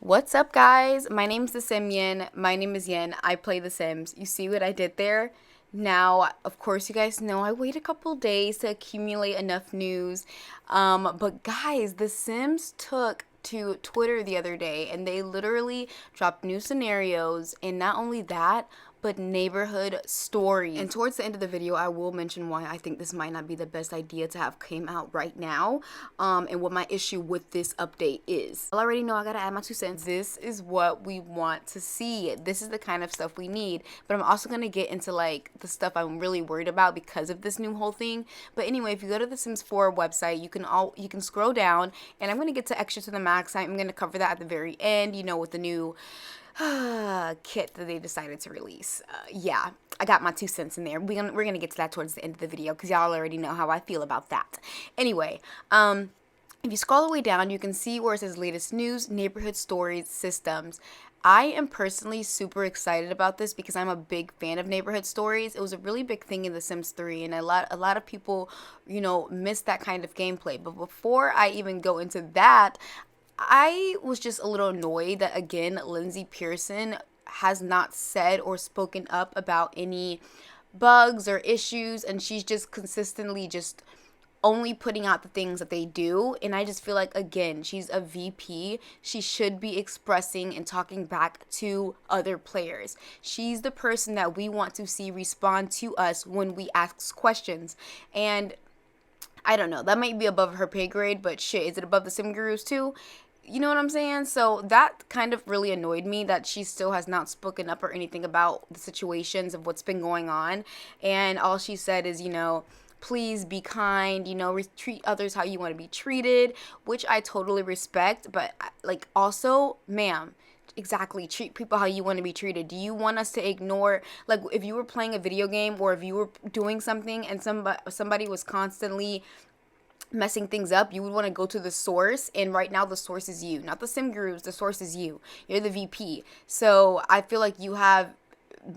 What's up, guys? My name's TheSimYin. My name is Yin. I play The Sims. You see what I did there? Now, of course, you guys know I wait a couple days to accumulate enough news. But guys, The Sims took to Twitter the other day and they literally dropped new scenarios, and not only that, but neighborhood stories. And towards the end of the video, I will mention why I think this might not be the best idea to have came out right now, and what my issue with this update is. I already know I gotta add my 2 cents. This is what we want to see. This is the kind of stuff we need. But I'm also gonna get into like the stuff I'm really worried about because of this new whole thing. But anyway, if you go to the Sims 4 website, you can scroll down, and I'm gonna get to extra to the max. I'm gonna cover that at the very end. You know, with the new kit that they decided to release. Yeah, I got my 2 cents in there. We're gonna get to that towards the end of the video because y'all already know how I feel about that. Anyway, if you scroll all the way down, you can see where it says latest news, neighborhood stories, systems. I am personally super excited about this because I'm a big fan of neighborhood stories. It was a really big thing in The Sims 3, and a lot of people, missed that kind of gameplay. But before I even go into that, I was just a little annoyed that, again, Lindsay Pearson has not said or spoken up about any bugs or issues, and she's just consistently just only putting out the things that they do. And I just feel like, again, she's a VP. She should be expressing and talking back to other players. She's the person that we want to see respond to us when we ask questions. And I don't know, that might be above her pay grade, but shit, is it above the Sim Gurus too? You know what I'm saying? So that kind of really annoyed me that she still has not spoken up or anything about the situations of what's been going on. And all she said is, please be kind, treat others how you want to be treated, which I totally respect. But like, also, ma'am, exactly, treat people how you want to be treated. Do you want us to ignore, like, if you were playing a video game or if you were doing something and somebody was constantly messing things up, you would want to go to the source, and right now the source is you, not the sim gurus. The source is you. You're the VP. So I feel like you have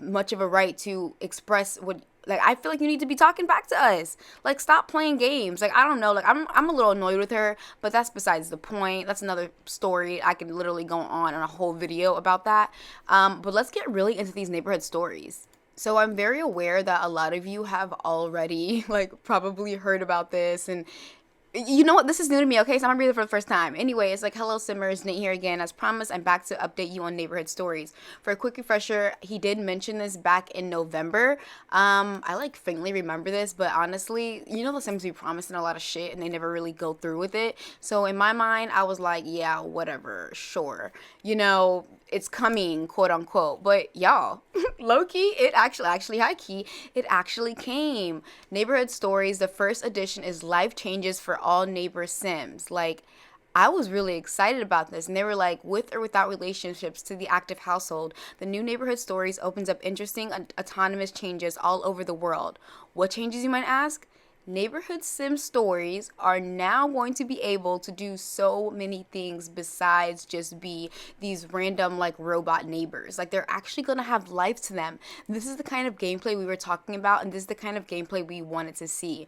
much of a right to express what, like, I feel like you need to be talking back to us. Like, stop playing games. Like, I don't know, like, I'm a little annoyed with her, but that's besides the point. That's another story. I could literally go on a whole video about that. But let's get really into these neighborhood stories. So I'm very aware that a lot of you have already, like, probably heard about this, and you know what? This is new to me, okay? So I'm gonna read it for the first time. Anyway, it's like, hello, Simmers. Nate here again. As promised, I'm back to update you on neighborhood stories. For a quick refresher, he did mention this back in November. I like faintly remember this, but honestly, the Sims be promising a lot of shit and they never really go through with it. So in my mind, I was like, yeah, whatever, sure. It's coming, quote unquote. But y'all, low key, it actually high key, it actually came. Neighborhood Stories, the first edition, is life changes for all neighbor Sims. Like, I was really excited about this, and they were like, with or without relationships to the active household, the new Neighborhood Stories opens up interesting autonomous changes all over the world. What changes, you might ask? Neighborhood Sim stories are now going to be able to do so many things besides just be these random, like, robot neighbors. Like, they're actually going to have life to them. This is the kind of gameplay we were talking about, and this is the kind of gameplay we wanted to see.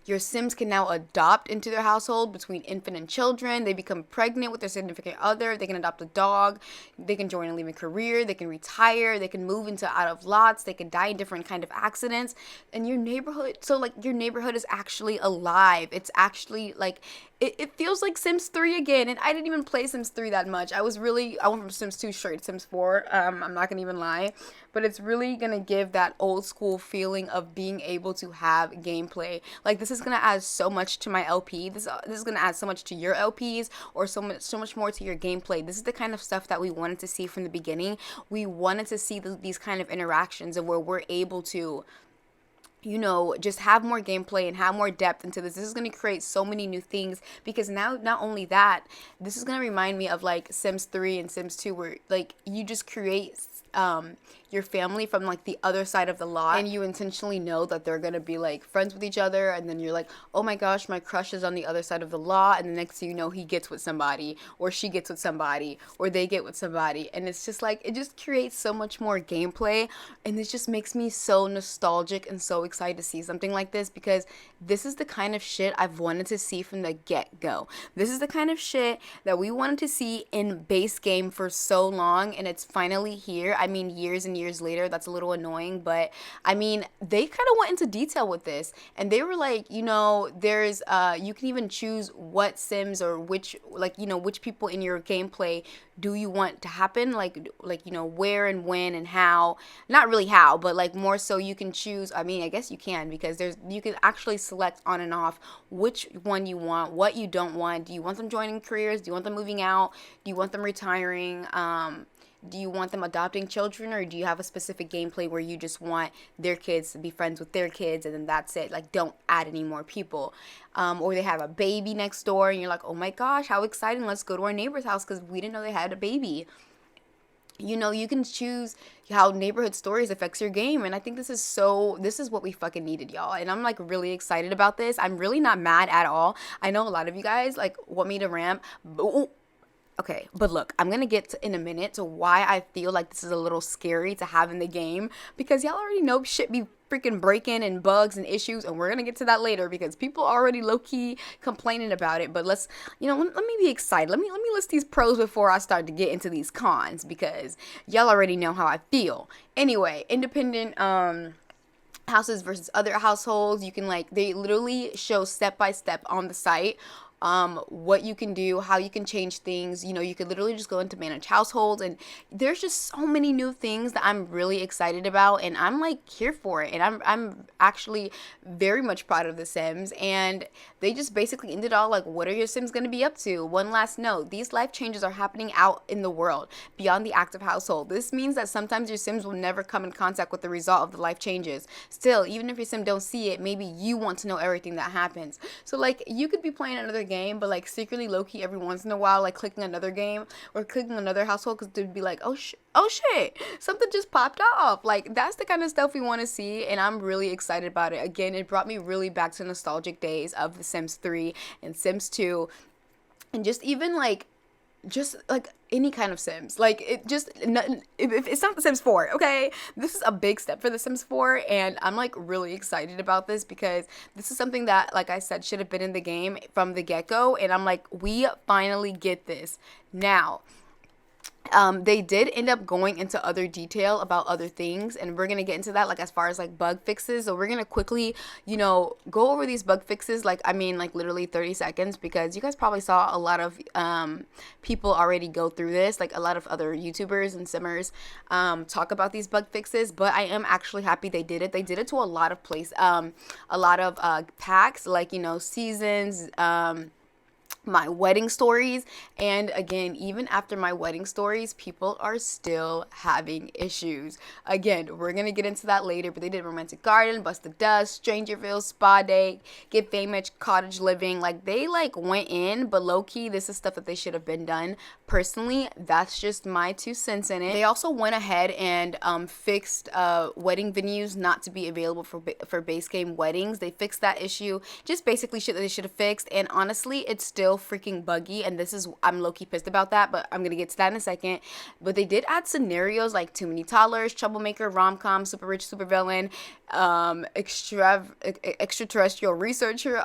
Your Sims can now adopt into their household between infant and children. They become pregnant with their significant other. They can adopt a dog. They can join and leave a career. They can retire. They can move into out of lots. They can die in different kind of accidents. And your neighborhood, so like your neighborhood is actually alive. It's actually like, it feels like Sims 3 again. And I didn't even play Sims 3 that much. I went from Sims 2 straight to Sims 4. I'm not going to even lie. But it's really going to give that old school feeling of being able to have gameplay. Like, this is going to add so much to my LP. This is going to add so much to your LPs, or so much more to your gameplay. This is the kind of stuff that we wanted to see from the beginning. We wanted to see these kind of interactions of where we're able to, just have more gameplay and have more depth into this. This is going to create so many new things, because now, not only that, this is going to remind me of like Sims 3 and Sims 2, where like you just create your family from like the other side of the lot, and you intentionally know that they're gonna be like friends with each other, and then you're like, oh my gosh, my crush is on the other side of the lot, and the next thing you know, he gets with somebody, or she gets with somebody, or they get with somebody, and it's just like, it just creates so much more gameplay, and this just makes me so nostalgic and so excited to see something like this, because this is the kind of shit I've wanted to see from the get-go. This is the kind of shit that we wanted to see in base game for so long, and it's finally here. I mean, years and years later. That's a little annoying, but I mean, they kind of went into detail with this, and they were like, you know, there's you can even choose what sims or which, like, you know, which people in your gameplay do you want to happen, like you know, where and when and how. Not really how, but like more so you can choose. I mean, I guess you can, because you can actually select on and off which one you want, what you don't want. Do you want them joining careers? Do you want them moving out? Do you want them retiring? Do you want them adopting children, or do you have a specific gameplay where you just want their kids to be friends with their kids, and then that's it? Like, don't add any more people. Or they have a baby next door, and you're like, oh my gosh, how exciting, let's go to our neighbor's house because we didn't know they had a baby. You know, you can choose how neighborhood stories affects your game, and I think this is what we fucking needed, y'all, and I'm like really excited about this. I'm really not mad at all. I know a lot of you guys like want me to ramp, but okay, but look, I'm gonna get to, in a minute, to why I feel like this is a little scary to have in the game, because y'all already know shit be freaking breaking and bugs and issues, and we're gonna get to that later because people already low-key complaining about it. But let's, you know, let me be excited. Let me list these pros before I start to get into these cons, because y'all already know how I feel. Anyway, independent houses versus other households. You can, like, they literally show step by step on the site what you can do, how you can change things. You know, you could literally just go into manage households, and there's just so many new things that I'm really excited about, and I'm like here for it, and I'm actually very much proud of The Sims. And they just basically ended all like, what are your Sims going to be up to? One last note, these life changes are happening out in the world beyond the active household. This means that sometimes your Sims will never come in contact with the result of the life changes. Still, even if your Sim don't see it, maybe you want to know everything that happens. So like, you could be playing another game, but like secretly low-key every once in a while, like clicking another game or clicking another household, because they'd be like, oh shit, something just popped off. Like, that's the kind of stuff we want to see, and I'm really excited about it. Again, it brought me really back to nostalgic days of The Sims 3 and Sims 2, and just even like any kind of Sims. Like, it just, if it's not The Sims 4, okay? This is a big step for The Sims 4, and I'm like really excited about this, because this is something that, like I said, should have been in the game from the get-go, and I'm like, we finally get this. Now, they did end up going into other detail about other things, and we're gonna get into that, like as far as like bug fixes. So we're gonna quickly, you know, go over these bug fixes, like, I mean, like literally 30 seconds, because you guys probably saw a lot of people already go through this, like a lot of other YouTubers and simmers talk about these bug fixes. But I am actually happy they did it. They did it to a lot of a lot of packs, like, you know, seasons, my wedding stories. And again, even after my wedding stories, people are still having issues. Again, we're gonna get into that later, but they did romantic garden, bust the dust, Strangerville, spa day, get famous, cottage living. Like, they like went in, but low-key, this is stuff that they should have been done. Personally, that's just my 2 cents in it. They also went ahead and fixed wedding venues not to be available for base game weddings. They fixed that issue, just basically shit that they should have fixed. And honestly, it's still freaking buggy, and I'm low-key pissed about that, but I'm gonna get to that in a second. But they did add scenarios like too many toddlers, troublemaker, rom-com, super rich, super villain, extraterrestrial researcher,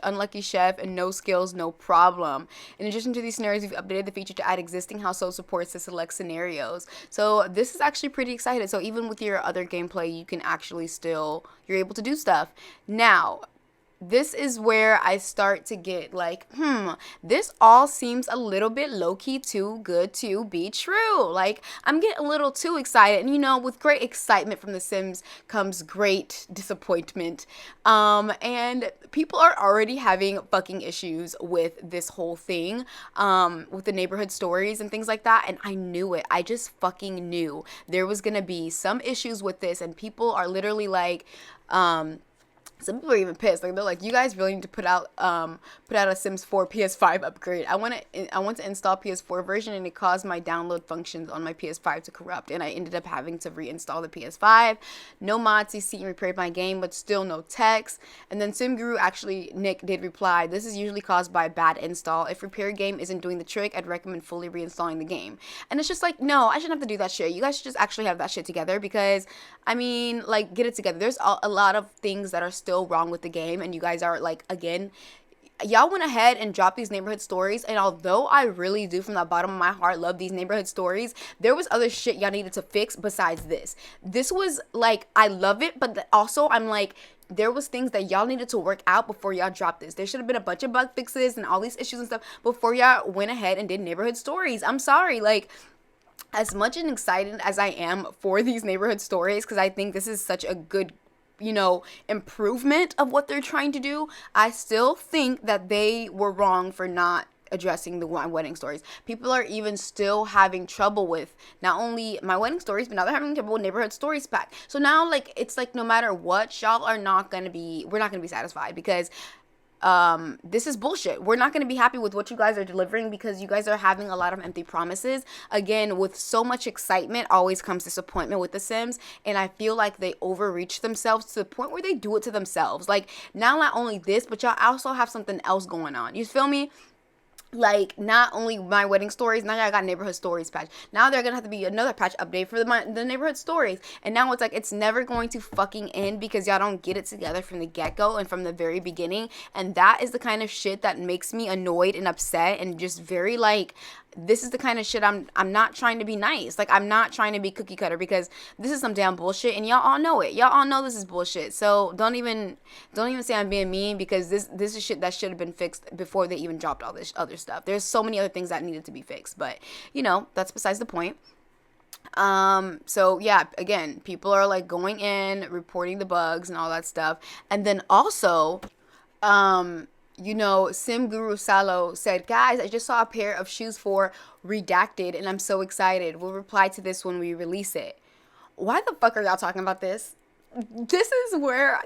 unlucky chef, and no skills, no problem. In addition to these scenarios, we've updated the feature to add existing household supports to select scenarios. So this is actually pretty exciting. So even with your other gameplay, you can actually you're able to do stuff. Now, this is where I start to get like, this all seems a little bit low-key too good to be true. Like, I'm getting a little too excited. And, you know, with great excitement from The Sims comes great disappointment. And people are already having fucking issues with this whole thing, with the neighborhood stories and things like that. And I knew it. I just fucking knew there was gonna be some issues with this. And people are literally like, some people are even pissed. Like they're like, you guys really need to put out a Sims 4 PS5 upgrade. I want to install PS4 version, and it caused my download functions on my PS5 to corrupt, and I ended up having to reinstall the PS5. No mods CC repaired my game, but still no text. And then SimGuru actually, Nick did reply, this is usually caused by a bad install. If repair game isn't doing the trick, I'd recommend fully reinstalling the game. And it's just like, no, I shouldn't have to do that shit. You guys should just actually have that shit together, because I mean, like, get it together. There's a lot of things that are still wrong with the game, and you guys are like, again, y'all went ahead and dropped these neighborhood stories, and although I really do from the bottom of my heart love these neighborhood stories, there was other shit y'all needed to fix besides this was like, I love it, but also I'm like, there was things that y'all needed to work out before y'all dropped this. There should have been a bunch of bug fixes and all these issues and stuff before y'all went ahead and did neighborhood stories. I'm sorry, like, as much and excited as I am for these neighborhood stories, because I think this is such a good, improvement of what they're trying to do, I still think that they were wrong for not addressing the wedding stories. People are even still having trouble with not only my wedding stories, but now they're having trouble with neighborhood stories pack. So now, like, it's like, no matter what, y'all are not gonna be, we're not gonna be satisfied, because this is bullshit. We're not going to be happy with what you guys are delivering, because you guys are having a lot of empty promises. Again, with so much excitement always comes disappointment with The Sims, and I feel like they overreach themselves to the point where they do it to themselves. Like, now not only this, but y'all also have something else going on. You feel me? Like, not only my wedding stories, now I got neighborhood stories patch. Now they're gonna have to be another patch update for the neighborhood stories. And now it's like, it's never going to fucking end, because y'all don't get it together from the get-go and from the very beginning. And that is the kind of shit that makes me annoyed and upset, and just very like, this is the kind of shit I'm not trying to be nice. Like, I'm not trying to be cookie cutter, because this is some damn bullshit, and y'all all know it. Y'all all know this is bullshit. So don't even say I'm being mean, because this is shit that should have been fixed before they even dropped all this other stuff. There's so many other things that needed to be fixed, but that's besides the point. So yeah, again, people are like going in, reporting the bugs and all that stuff. And then also, Sim Guru Salo said, guys, I just saw a pair of shoes for Redacted, and I'm so excited. We'll reply to this when we release it. Why the fuck are y'all talking about this? This is where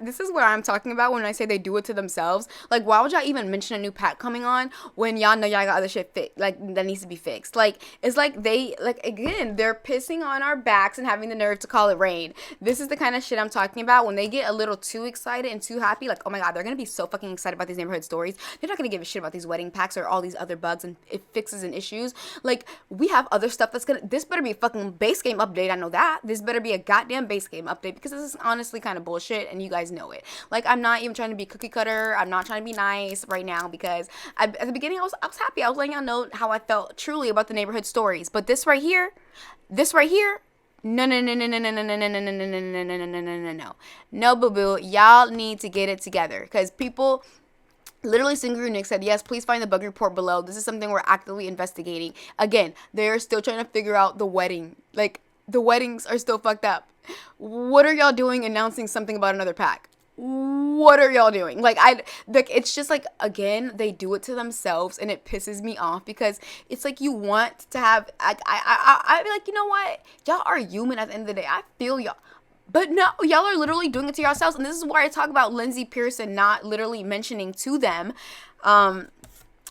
I'm talking about when I say they do it to themselves. Like, why would y'all even mention a new pack coming on when y'all know y'all got other shit that needs to be fixed? Like, it's like again, they're pissing on our backs and having the nerve to call it rain. This is the kind of shit I'm talking about. When they get a little too excited and too happy, like, oh my god, they're gonna be so fucking excited about these neighborhood stories. They're not gonna give a shit about these wedding packs or all these other bugs and fixes and issues. Like, we have other stuff this better be a fucking base game update. I know that. This better be a goddamn base game update, because this is honestly kind of bullshit, and you guys know it. Like, I'm not even trying to be cookie cutter. I'm not trying to be nice right now, because at the beginning I was happy. I was letting y'all know how I felt truly about the neighborhood stories. But this right here, no, boo boo, y'all need to get it together, because people. Literally, Singuru Nick said, yes, please find the bug report below. This is something we're actively investigating. Again, they're still trying to figure out the wedding. Like, the weddings are still fucked up. What are y'all doing announcing something about another pack? What are y'all doing? Like, it's just like, again, they do it to themselves, and it pisses me off, because it's like, you want to have, I be like, you know what? Y'all are human at the end of the day. I feel y'all. But no, y'all are literally doing it to yourselves. And this is why I talk about Lindsay Pearson not literally mentioning to them,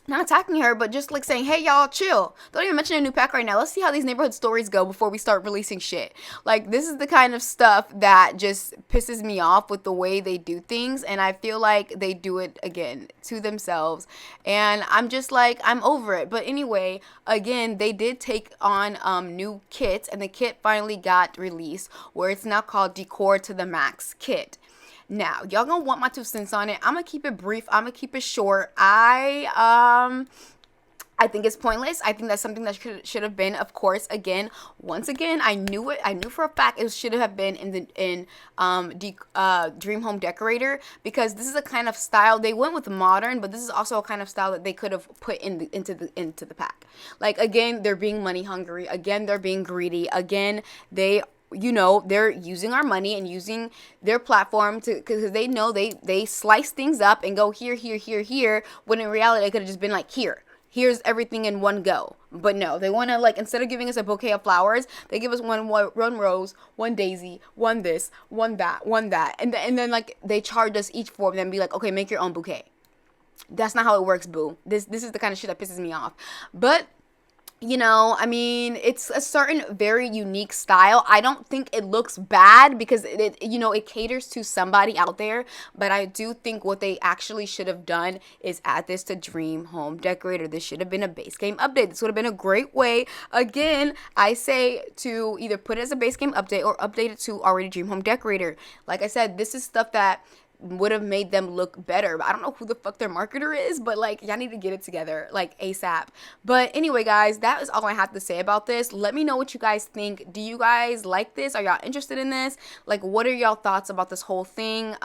not attacking her, but just like saying, hey, y'all, chill. Don't even mention a new pack right now. Let's see how these neighborhood stories go before we start releasing shit. Like, this is the kind of stuff that just pisses me off with the way they do things. And I feel like they do it, again, to themselves. And I'm just like, I'm over it. But anyway, again, they did take on new kits. And the kit finally got released, where it's now called Decor to the Max kit. Now, y'all gonna want my 2 cents on it. I'm gonna keep it brief. I'm gonna keep it short. I think it's pointless. I think that's something that should have been, of course, once again, I knew it. I knew for a fact it should have been in Dream Home Decorator, because this is a kind of style. They went with modern, but this is also a kind of style that they could have put into the pack. Like, again, they're being money hungry. Again, they're being greedy. Again, they're using our money and using their platform because they know they slice things up and go here, when in reality it could have just been like here, here's everything in one go. But no, they want to, like, instead of giving us a bouquet of flowers, they give us one rose, one daisy, one this, one that, one that, and then like they charge us each for them and be like, okay, make your own bouquet. That's not how it works, boo. This is the kind of shit that pisses me off. But you know, I mean, it's a certain very unique style. I don't think it looks bad because it you know, it caters to somebody out there, but I do think what they actually should have done is add this to Dream Home Decorator. This should have been a base game update. This would have been a great way. Again, I say to either put it as a base game update or update it to already Dream Home Decorator. Like I said, this is stuff that would have made them look better. I don't know who the fuck their marketer is, but like, y'all need to get it together like ASAP. But anyway, guys, that is all I have to say about this. Let me know what you guys think. Do you guys like this? Are y'all interested in this? Like, what are y'all thoughts about this whole thing?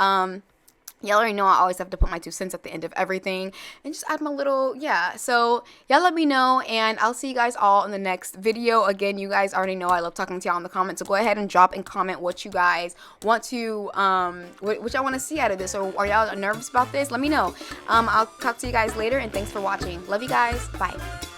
Y'all already know I always have to put my 2 cents at the end of everything and just add my little, yeah. So y'all let me know, and I'll see you guys all in the next video. Again, you guys already know I love talking to y'all in the comments, so go ahead and drop and comment what you guys want to, what y'all want to see out of this, or are y'all nervous about this? Let me know. I'll talk to you guys later, and thanks for watching. Love you guys. Bye.